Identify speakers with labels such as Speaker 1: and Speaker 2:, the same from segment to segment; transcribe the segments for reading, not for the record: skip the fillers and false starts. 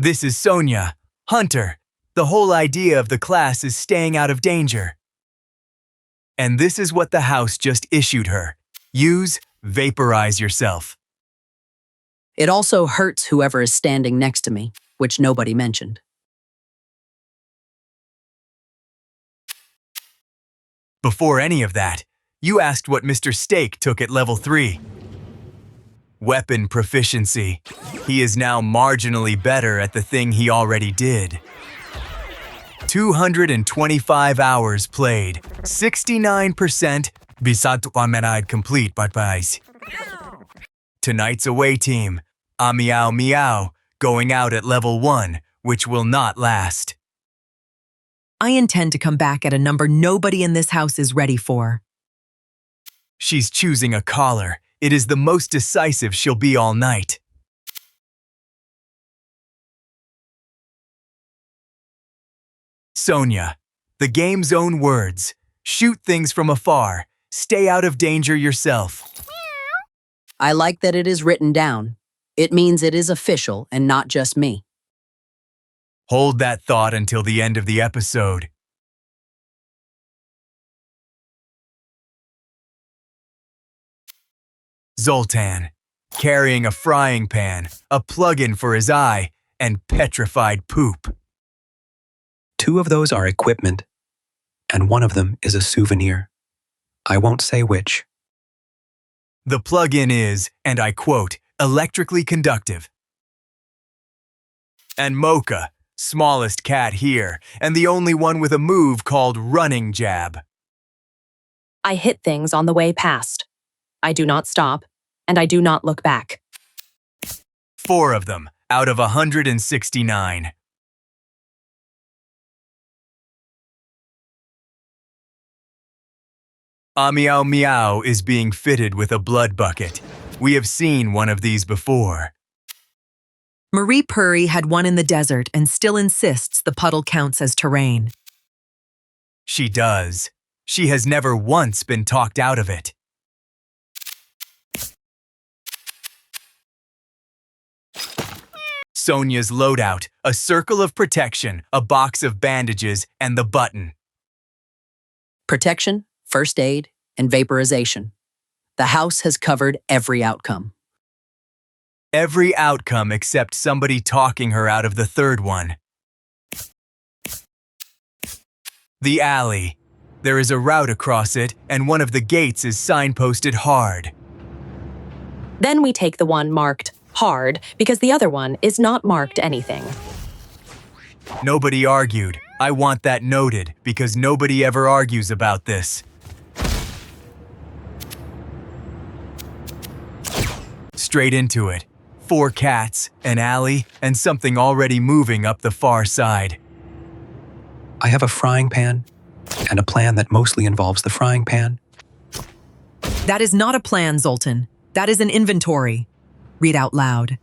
Speaker 1: This is Sonia, Hunter. The whole idea of the class is staying out of danger. And this is what the house just issued her. Use Vaporize yourself.
Speaker 2: It also hurts whoever is standing next to me, which nobody mentioned.
Speaker 1: Before any of that, you asked what Mr. Steak took at level 3. Weapon proficiency. He is now marginally better at the thing he already did. 225 hours played, 69% Bisat complete but buys. Tonight's away team, Amiau Miau, going out at level 1, which will not last.
Speaker 3: I intend to come back at a number nobody in this house is ready for.
Speaker 1: She's choosing a collar. It is the most decisive she'll be all night. Sonia, the game's own words. Shoot things from afar. Stay out of danger yourself.
Speaker 2: I like that it is written down. It means it is official and not just me.
Speaker 1: Hold that thought until the end of the episode. Zoltan, carrying a frying pan, a plug-in for his eye, and petrified poop.
Speaker 4: 2 of those are equipment, and 1 of them is a souvenir. I won't say which.
Speaker 1: The plug-in is, and I quote, electrically conductive. And Mocha, smallest cat here, and the only one with a move called running jab.
Speaker 5: I hit things on the way past. I do not stop, and I do not look back.
Speaker 1: 4 of them, out of 169. Amiau Miau is being fitted with a blood bucket. We have seen one of these before.
Speaker 3: Marie Puri had one in the desert and still insists the puddle counts as terrain.
Speaker 1: She does. She has never once been talked out of it. Sonia's loadout, a circle of protection, a box of bandages, and the button.
Speaker 2: Protection, first aid, and vaporization. The house has covered every outcome.
Speaker 1: Every outcome except somebody talking her out of the 3rd one. The alley. There is a route across it, and one of the gates is signposted hard.
Speaker 5: Then we take the one marked hard because the other one is not marked anything.
Speaker 1: Nobody argued. I want that noted because nobody ever argues about this. Straight into it. 4 cats, an alley, and something already moving up the far side.
Speaker 4: I have a frying pan and a plan that mostly involves the frying pan.
Speaker 3: That is not a plan, Zoltan. That is an inventory. Read out loud.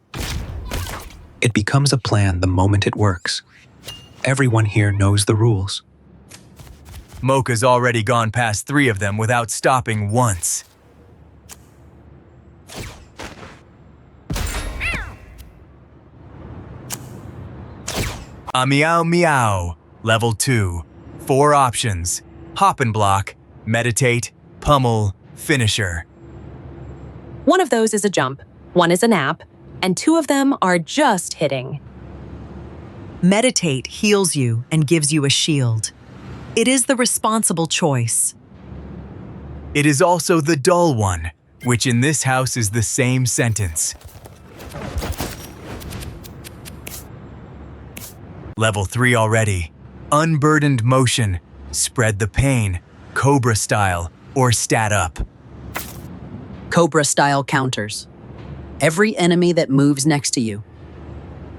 Speaker 4: It becomes a plan the moment it works. Everyone here knows the rules.
Speaker 1: Mocha's already gone past 3 of them without stopping once. Amiau Miau, level 2. 4 options. Hop and block, meditate, pummel, finisher.
Speaker 5: One of those is a jump, one is a nap, and 2 of them are just hitting.
Speaker 3: Meditate heals you and gives you a shield. It is the responsible choice.
Speaker 1: It is also the dull one, which in this house is the same sentence. Level 3 already. Unburdened Motion. Spread the pain. Cobra style or stat up.
Speaker 2: Cobra style counters. Every enemy that moves next to you.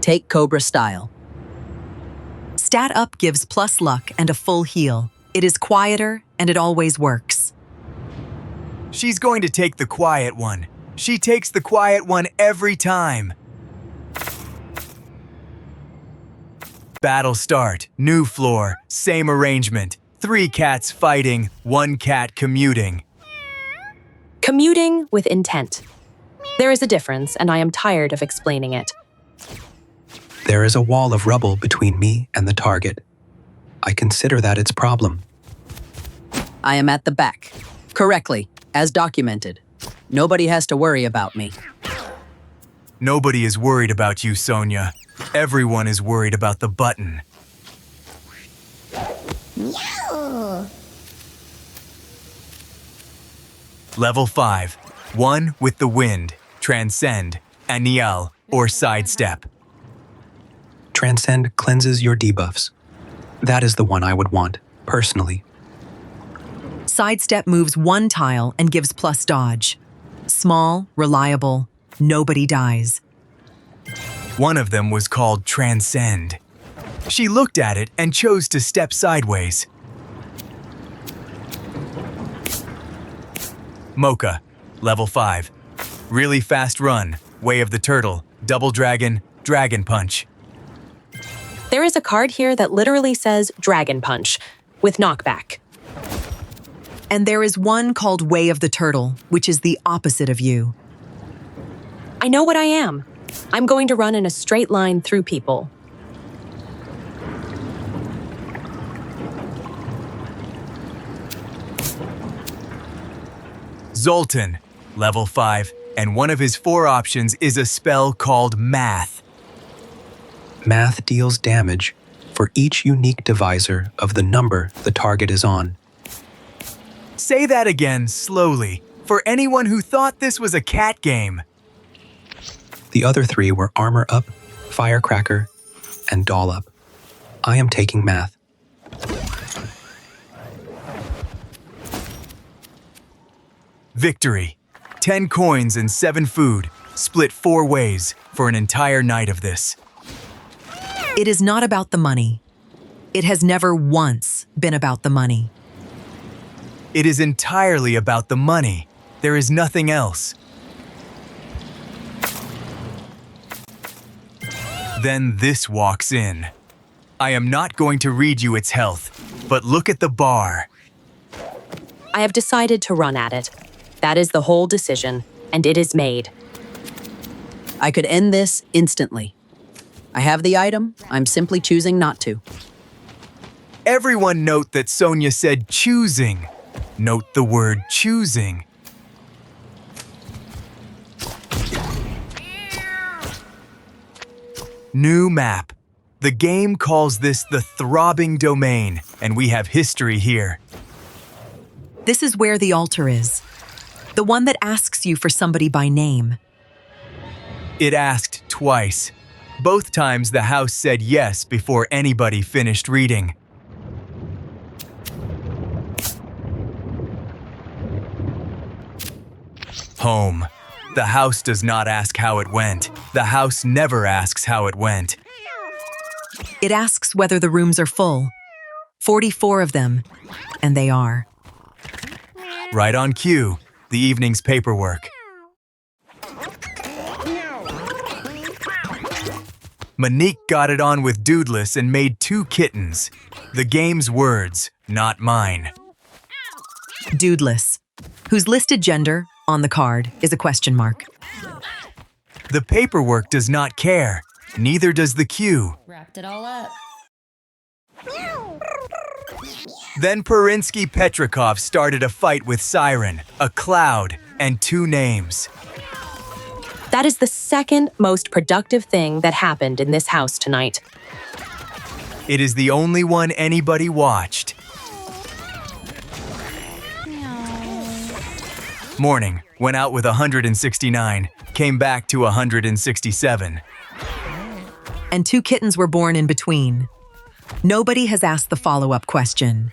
Speaker 2: Take Cobra style.
Speaker 3: Stat up gives plus luck and a full heal. It is quieter and it always works.
Speaker 1: She's going to take the quiet one. She takes the quiet one every time. Battle start, new floor, same arrangement. 3 cats fighting, 1 cat commuting.
Speaker 5: Commuting with intent. There is a difference, and I am tired of explaining it.
Speaker 4: There is a wall of rubble between me and the target. I consider that its problem.
Speaker 2: I am at the back. Correctly, as documented. Nobody has to worry about me.
Speaker 1: Nobody is worried about you, Sonia. Everyone is worried about the button. Level 5. 1 with the wind. Transcend, Anneal, or Sidestep.
Speaker 4: Transcend cleanses your debuffs. That is the one I would want, personally.
Speaker 3: Sidestep moves one tile and gives plus dodge. Small, reliable, nobody dies.
Speaker 1: One of them was called Transcend. She looked at it and chose to step sideways. Mocha, level 5. Really fast run, Way of the Turtle, Double Dragon, Dragon Punch.
Speaker 5: There is a card here that literally says Dragon Punch, with knockback.
Speaker 3: And there is one called Way of the Turtle, which is the opposite of you.
Speaker 5: I know what I am. I'm going to run in a straight line through people.
Speaker 1: Zoltan, level 5, and one of his 4 options is a spell called Math.
Speaker 4: Math deals damage for each unique divisor of the number the target is on.
Speaker 1: Say that again slowly, for anyone who thought this was a cat game.
Speaker 4: The other 3 were Armor Up, Firecracker, and Doll Up. I am taking Math.
Speaker 1: Victory. 10 coins and 7 food, split 4 ways for an entire night of this.
Speaker 3: It is not about the money. It has never once been about the money.
Speaker 1: It is entirely about the money. There is nothing else. Then this walks in. I am not going to read you its health, but look at the bar.
Speaker 5: I have decided to run at it. That is the whole decision, and it is made.
Speaker 2: I could end this instantly. I have the item, I'm simply choosing not to.
Speaker 1: Everyone note that Sonia said choosing. Note the word choosing. New map. The game calls this the Throbbing Domain, and we have history here.
Speaker 3: This is where the altar is. The one that asks you for somebody by name.
Speaker 1: It asked twice. Both times the house said yes before anybody finished reading. Home. The house does not ask how it went. The house never asks how it went.
Speaker 3: It asks whether the rooms are full. 44 of them, and they are.
Speaker 1: Right on cue, the evening's paperwork. Monique got it on with Dudeless and made 2 kittens. The game's words, not mine.
Speaker 3: Dudeless, whose listed gender on the card is a question mark.
Speaker 1: The paperwork does not care. Neither does the cue.
Speaker 6: Wrapped it all up.
Speaker 1: Then Perinsky Petrikov started a fight with Siren, a cloud, and 2 names.
Speaker 5: That is the second most productive thing that happened in this house tonight.
Speaker 1: It is the only one anybody watched. Morning, went out with 169, came back to 167.
Speaker 3: And 2 kittens were born in between. Nobody has asked the follow-up question.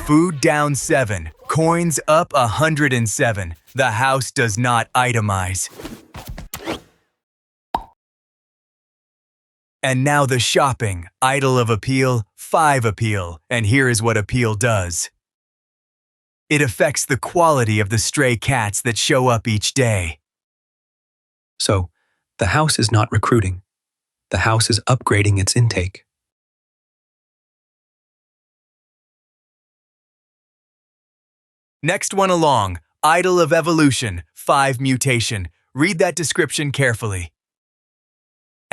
Speaker 1: Food down 7, coins up 107. The house does not itemize. And now the shopping, idle of appeal, 5 appeal, and here is what appeal does. It affects the quality of the stray cats that show up each day.
Speaker 4: So, the house is not recruiting. The house is upgrading its intake.
Speaker 1: Next one along, Idol of Evolution, 5 mutation. Read that description carefully.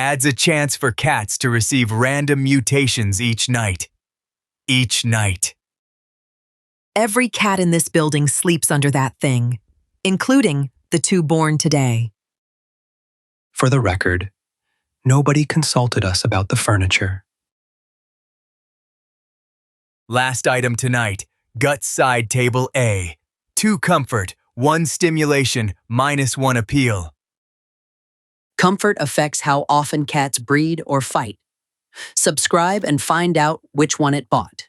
Speaker 1: adds a chance for cats to receive random mutations each night. Each night.
Speaker 3: Every cat in this building sleeps under that thing, including the 2 born today.
Speaker 4: For the record, nobody consulted us about the furniture.
Speaker 1: Last item tonight, gut side table A. 2 comfort, 1 stimulation, -1 appeal.
Speaker 2: Comfort affects how often cats breed or fight. Subscribe and find out which one it bought.